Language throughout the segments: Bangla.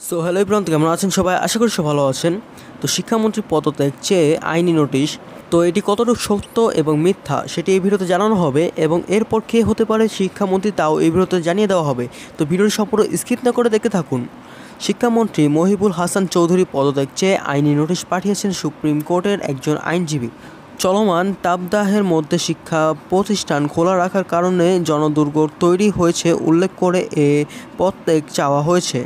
সো হ্যালো এভরিওয়ান, কেমন আছেন সবাই? আশা করি সব ভালো আছেন। তো শিক্ষামন্ত্রী পদত্যাগ চেয়ে আইনি নোটিশ, তো এটি কতটুকু সত্য এবং মিথ্যা সেটি এই ভিডিওতে জানানো হবে এবং এরপর কে হতে পারে শিক্ষামন্ত্রী তাও এই ভিডিওতে জানিয়ে দেওয়া হবে। তো ভিডিওটি সম্পূর্ণ স্কিপ না করে দেখতে থাকুন। শিক্ষামন্ত্রী মহিবুল হাসান চৌধুরী পদত্যাগ চেয়ে আইনি নোটিশ পাঠিয়েছেন সুপ্রিম কোর্টের একজন আইনজীবী। চলমান তাপদাহের মধ্যে শিক্ষা প্রতিষ্ঠান খোলা রাখার কারণে জনদুর্ভোগ তৈরি হয়েছে উল্লেখ করে এ পদত্যাগ চাওয়া হয়েছে।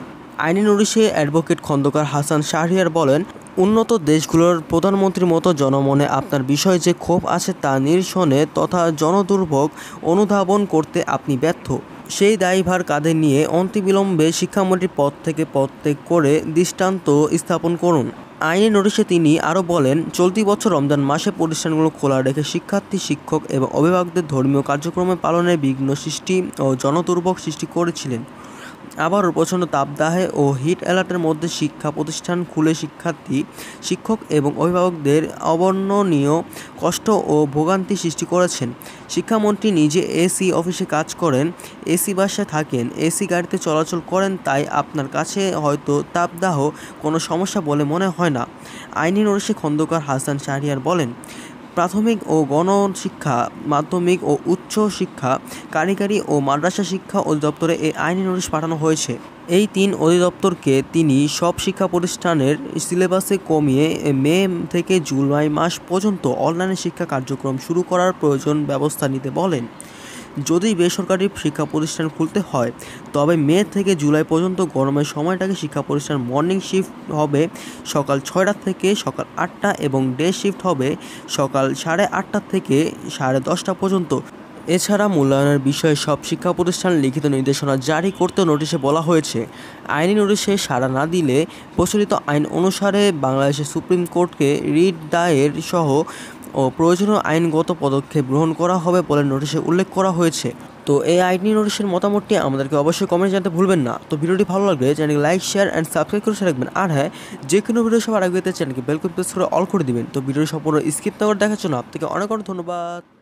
আইনি নোটিশে অ্যাডভোকেট খন্দকার হাসান শাহরিয়ার বলেন, উন্নত দেশগুলোর প্রধানমন্ত্রীর মতো জনমনে আপনার বিষয়ে যে ক্ষোভ আছে তা নিরসনে তথা জনদুর্ভোগ অনুধাবন করতে আপনি ব্যর্থ। সেই দায়ভার কাঁধে নিয়ে অনতিবিলম্বে শিক্ষামন্ত্রীর পদ থেকে পদত্যাগ করে দৃষ্টান্ত স্থাপন করুন। আইনি নোটিশে তিনি আরও বলেন, চলতি বছর রমজান মাসে প্রতিষ্ঠানগুলো খোলা রেখে শিক্ষার্থী, শিক্ষক এবং অভিভাবকদের ধর্মীয় কার্যক্রমে পালনে বিঘ্ন সৃষ্টি ও জনদুর্ভোগ সৃষ্টি করেছিলেন। আবারও প্রচণ্ড তাপদাহে ও হিট অ্যালার্টের মধ্যে শিক্ষা প্রতিষ্ঠান খুলে শিক্ষার্থী, শিক্ষক এবং অভিভাবকদের অবর্ণনীয় কষ্ট ও ভোগান্তি সৃষ্টি করেছেন। শিক্ষামন্ত্রী নিজে এসি অফিসে কাজ করেন, এসি বাসায় থাকেন, এসি গাড়িতে চলাচল করেন, তাই আপনার কাছে হয়তো তাপদাহ কোনো সমস্যা বলে মনে হয় না। আইনি নোটিশে খন্দকার হাসান শাহরিয়ার বলেন, প্রাথমিক ও গণশিক্ষা, মাধ্যমিক ও উচ্চ শিক্ষা, কারিগরি ও মাদ্রাসা শিক্ষা অধিদপ্তরে এই আইনি নোটিশ পাঠানো হয়েছে। এই 3 অধিদপ্তরকে তিনি সব শিক্ষা প্রতিষ্ঠানের সিলেবাসে কমিয়ে মে থেকে জুলাই মাস পর্যন্ত অনলাইনে শিক্ষা কার্যক্রম শুরু করার প্রয়োজন ব্যবস্থা নিতে বলেন। যদি বেসরকারি শিক্ষা প্রতিষ্ঠান খুলতে হয় তবে মে থেকে জুলাই পর্যন্ত গরমের সময়টাকে শিক্ষা প্রতিষ্ঠান মর্নিং শিফট হবে সকাল 6টা থেকে সকাল 8টা এবং ডে শিফট হবে সকাল 8:30 থেকে 10:30 পর্যন্ত। এছাড়া মূল্যায়নের বিষয়ে সব শিক্ষা প্রতিষ্ঠান লিখিত নির্দেশনা জারি করতে নোটিশে বলা হয়েছে। আইনি নোটিশে সাড়া না দিলে প্রচলিত আইন অনুসারে বাংলাদেশের সুপ্রিম কোর্টকে রিট দায়ের সহ ও প্রয়োজনীয় আইনগত পদক্ষেপ গ্রহণ করা হবে বলে নোটিশে উল্লেখ করা হয়েছে। তো এই আইনি নোটিশের মতামতটি আমাদেরকে অবশ্যই কমেন্টে জানাতে ভুলবেন না। তো ভিডিওটি ভালো লাগলে চ্যানেলকে লাইক, শেয়ার অ্যান্ড সাবস্ক্রাইব করে রাখবেন। আর হ্যাঁ, যে কোনো ভিডিও সবার আগে পেতে চ্যানেলকে বেল করে প্রেস করে অল করে দিবেন। তো ভিডিওটি সম্পূর্ণ স্কিপ না করে দেখার জন্য আপনাকে অনেক অনেক ধন্যবাদ।